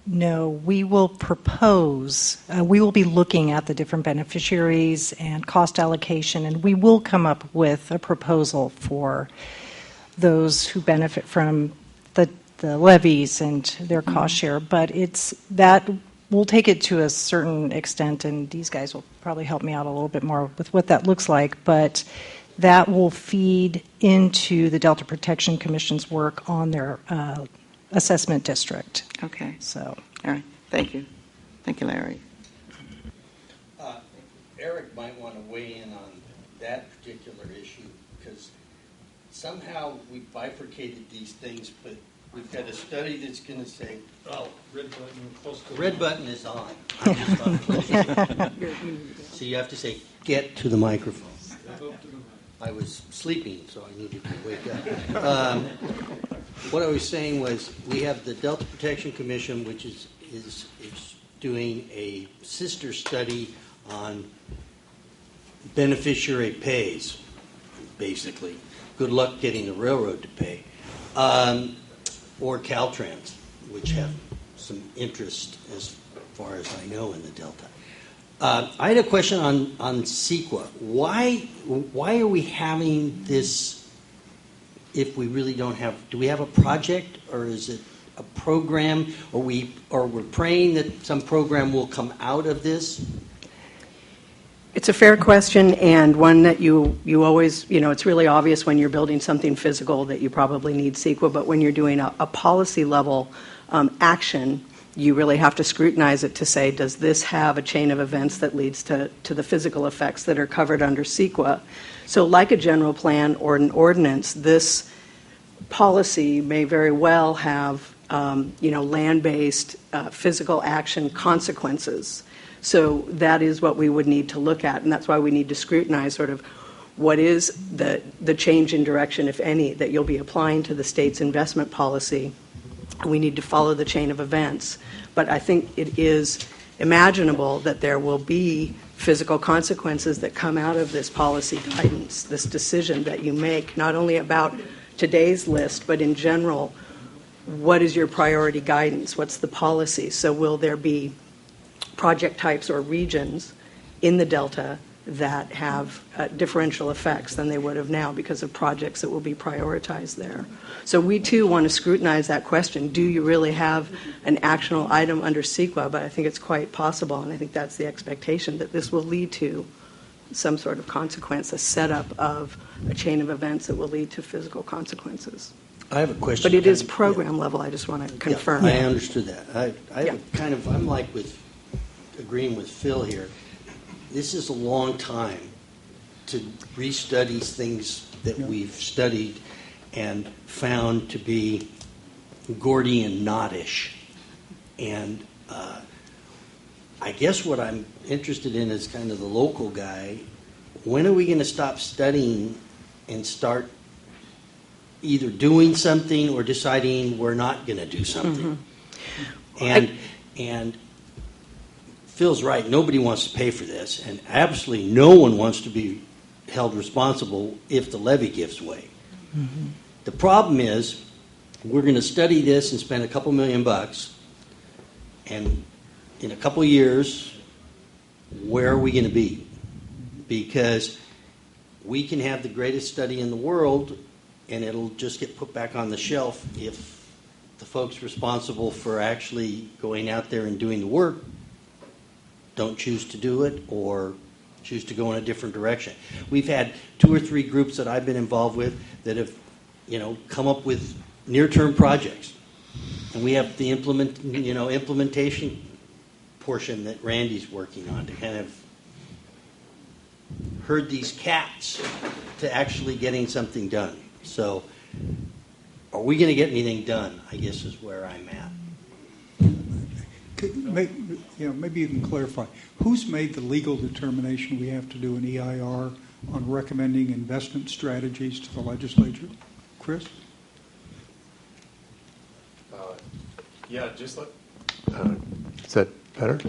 No, we will propose, we will be looking at the different beneficiaries and cost allocation, and we will come up with a proposal for those who benefit from the levies and their cost share. But we'll take it to a certain extent, and these guys will probably help me out a little bit more with what that looks like, but that will feed into the Delta Protection Commission's work on their assessment district. Okay. So, all right. Thank you. Thank you, Larry. Eric might want to weigh in on that particular issue, because somehow we bifurcated these things, but we've got a study that's going to say, oh, red button close to red button is on. I'm just on close. So you have to say, get to the microphone. I was sleeping, so I needed to wake up. What I was saying was, we have the Delta Protection Commission, which is doing a sister study on beneficiary pays, basically. Good luck getting the railroad to pay. Or Caltrans, which have some interest as far as I know in the Delta. I had a question on CEQA. Why are we having this if we really don't have? Do we have a project, or is it a program, or we're praying that some program will come out of this? It's a fair question, and one that you always, it's really obvious when you're building something physical that you probably need CEQA, but when you're doing a policy level action, you really have to scrutinize it to say, does this have a chain of events that leads to the physical effects that are covered under CEQA? So like a general plan or an ordinance, this policy may very well have land-based physical action consequences. So that is what we would need to look at, and that's why we need to scrutinize sort of what is the change in direction, if any, that you'll be applying to the state's investment policy. We need to follow the chain of events. But I think it is imaginable that there will be physical consequences that come out of this policy guidance, this decision that you make, not only about today's list, but in general, what is your priority guidance? What's the policy? So will there be project types or regions in the Delta that have differential effects than they would have now because of projects that will be prioritized there? So we too want to scrutinize that question. Do you really have an actionable item under CEQA? But I think it's quite possible, and I think that's the expectation, that this will lead to some sort of consequence, a setup of a chain of events that will lead to physical consequences. I have a question. But it is program level, I just want to confirm. Yeah, I understood that. I'm like agreeing with Phil here. This is a long time to restudy things that we've studied and found to be Gordian knot-ish. And I guess what I'm interested in is kind of the local guy. When are we going to stop studying and start either doing something or deciding we're not going to do something? Mm-hmm. And Phil's right, nobody wants to pay for this, and absolutely no one wants to be held responsible if the levee gives way. Mm-hmm. The problem is, we're going to study this and spend a couple $1 million, and in a couple years, where are we going to be? Because we can have the greatest study in the world, and it'll just get put back on the shelf if the folks responsible for actually going out there and doing the work don't choose to do it or choose to go in a different direction. We've had 2 or 3 groups that I've been involved with that have, come up with near-term projects, and we have the implementation portion that Randy's working on to kind of herd these cats to actually getting something done. So, are we going to get anything done? I guess is where I'm at. Maybe you can clarify. Who's made the legal determination we have to do an EIR on recommending investment strategies to the legislature? Chris? Just like. Is that better?